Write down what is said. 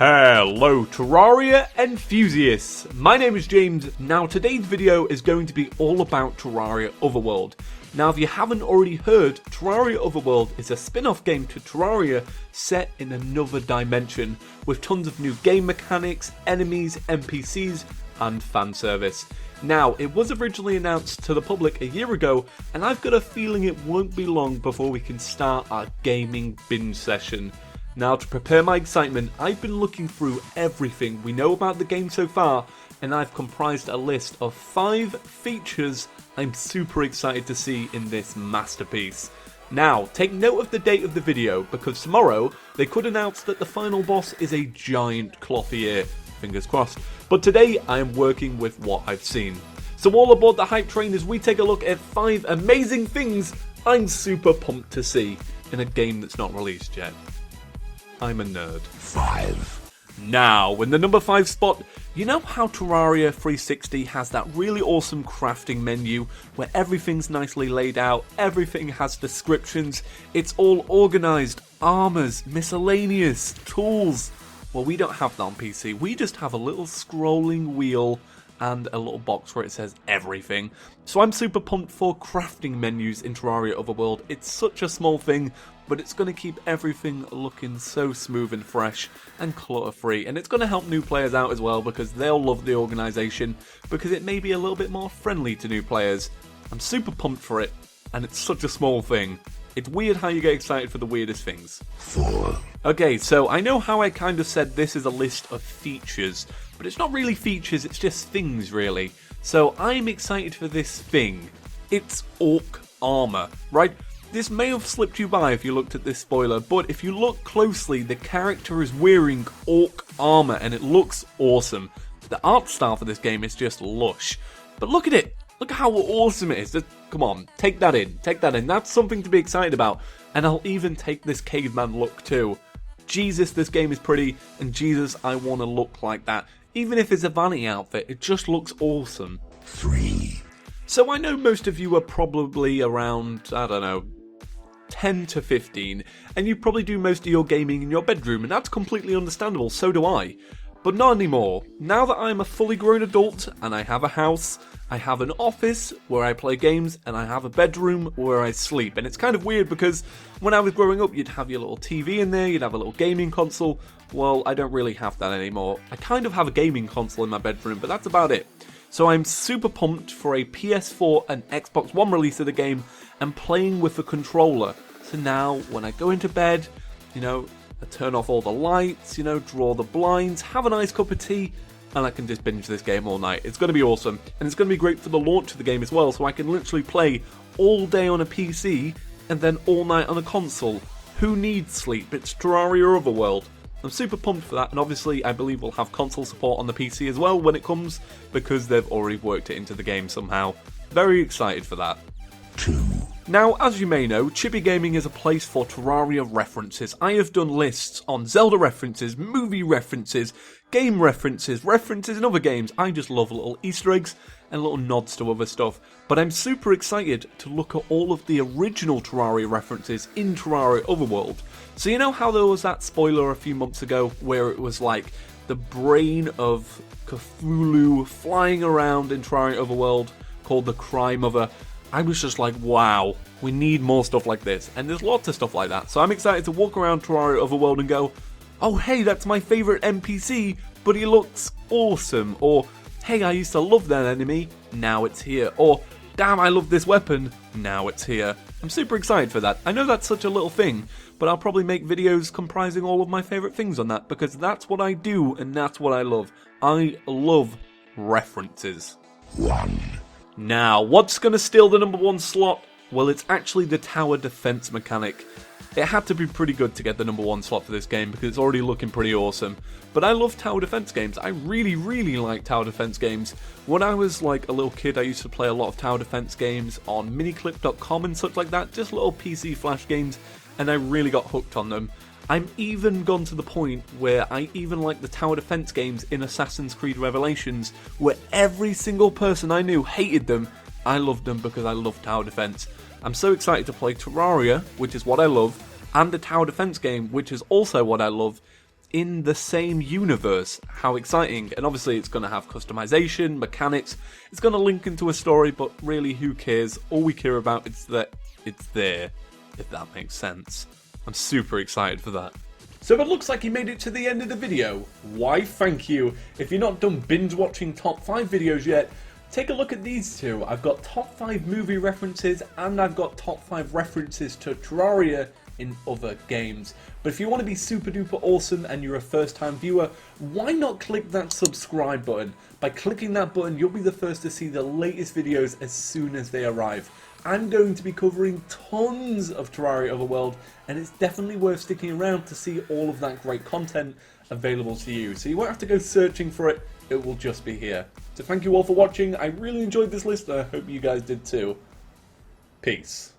Hello Terraria enthusiasts, my name is James. Now today's video is going to be all about Terraria Otherworld. Now if you haven't already heard, Terraria Otherworld is a spin-off game to Terraria set in another dimension, with tons of new game mechanics, enemies, NPCs and fan service. Now it was originally announced to the public a year ago, and I've got a feeling it won't be long before we can start our gaming binge session. Now to prepare my excitement, I've been looking through everything we know about the game so far, and I've comprised a list of 5 features I'm super excited to see in this masterpiece. Now, take note of the date of the video, because tomorrow they could announce that the final boss is a giant clothy ear, fingers crossed, but today I am working with what I've seen. So all aboard the hype train as we take a look at 5 amazing things I'm super pumped to see in a game that's not released yet. I'm a nerd. 5. Now, in the number 5 spot, you know how Terraria 360 has that really awesome crafting menu where everything's nicely laid out, everything has descriptions, it's all organised, armours, miscellaneous, tools. Well, we don't have that on PC, we just have a little scrolling wheel and a little box where it says everything. So I'm super pumped for crafting menus in Terraria Otherworld. It's such a small thing, but it's going to keep everything looking so smooth and fresh and clutter-free. And it's going to help new players out as well, because they'll love the organisation, because it may be a little bit more friendly to new players. I'm super pumped for it, and it's such a small thing. It's weird how you get excited for the weirdest things. 4. Okay, so I know how I kind of said this is a list of features, but it's not really features, it's just things really. So I'm excited for this thing. It's orc armor, right? This may have slipped you by if you looked at this spoiler, but if you look closely, the character is wearing orc armor and it looks awesome. The art style for this game is just lush. But look at it! Look at how awesome it is. Just, come on, take that in. Take that in. That's something to be excited about. And I'll even take this caveman look too. Jesus, this game is pretty, and Jesus, I want to look like that. Even if it's a vanity outfit, it just looks awesome. 3. So I know most of you are probably around, I don't know, 10 to 15, and you probably do most of your gaming in your bedroom, and that's completely understandable, so do I. But not anymore. Now that I'm a fully grown adult, and I have a house, I have an office where I play games, and I have a bedroom where I sleep. And it's kind of weird because when I was growing up, you'd have your little TV in there, you'd have a little gaming console. Well, I don't really have that anymore. I kind of have a gaming console in my bedroom, but that's about it. So I'm super pumped for a PS4 and Xbox One release of the game, and playing with the controller. So now, when I go into bed, you know, I turn off all the lights, you know, draw the blinds, have a nice cup of tea, and I can just binge this game all night. It's going to be awesome, and it's going to be great for the launch of the game as well, so I can literally play all day on a PC, and then all night on a console. Who needs sleep? It's Terraria Otherworld. I'm super pumped for that, and obviously I believe we'll have console support on the PC as well when it comes, because they've already worked it into the game somehow. Very excited for that. 2. Now, as you may know, Chibi Gaming is a place for Terraria references. I have done lists on Zelda references, movie references, game references, references in other games. I just love little Easter eggs and little nods to other stuff. But I'm super excited to look at all of the original Terraria references in Terraria Otherworld. So you know how there was that spoiler a few months ago where it was like the brain of Cthulhu flying around in Terraria Otherworld called the Cry Mother? I was just like, wow, we need more stuff like this, and there's lots of stuff like that. So I'm excited to walk around Terraria Otherworld and go, oh hey, that's my favourite NPC, but he looks awesome. Or, hey, I used to love that enemy, now it's here. Or, damn, I love this weapon, now it's here. I'm super excited for that. I know that's such a little thing, but I'll probably make videos comprising all of my favourite things on that, because that's what I do, and that's what I love. I love references. 1. Now, what's going to steal the number 1 slot? Well, it's actually the tower defense mechanic. It had to be pretty good to get the number 1 slot for this game, because it's already looking pretty awesome. But I love tower defense games. I really, really like tower defense games. When I was like a little kid, I used to play a lot of tower defense games on miniclip.com and such like that, just little PC flash games, and I really got hooked on them. I'm even gone to the point where I even like the tower defense games in Assassin's Creed Revelations, where every single person I knew hated them. I loved them because I love tower defense. I'm so excited to play Terraria, which is what I love, and a tower defense game, which is also what I love. in the same universe. How exciting. And obviously it's going to have customization, mechanics, it's going to link into a story, but really who cares? All we care about is that it's there, if that makes sense. I'm super excited for that. So it looks like you made it to the end of the video. Why, thank you. If you're not done binge watching top 5 videos yet, take a look at these two. I've got top 5 movie references and I've got top 5 references to Terraria in other games. But if you want to be super duper awesome and you're a first time viewer, why not click that subscribe button? By clicking that button, you'll be the first to see the latest videos as soon as they arrive. I'm going to be covering tons of Terraria Otherworld, and it's definitely worth sticking around to see all of that great content available to you. So you won't have to go searching for it, it will just be here. So thank you all for watching, I really enjoyed this list and I hope you guys did too. Peace.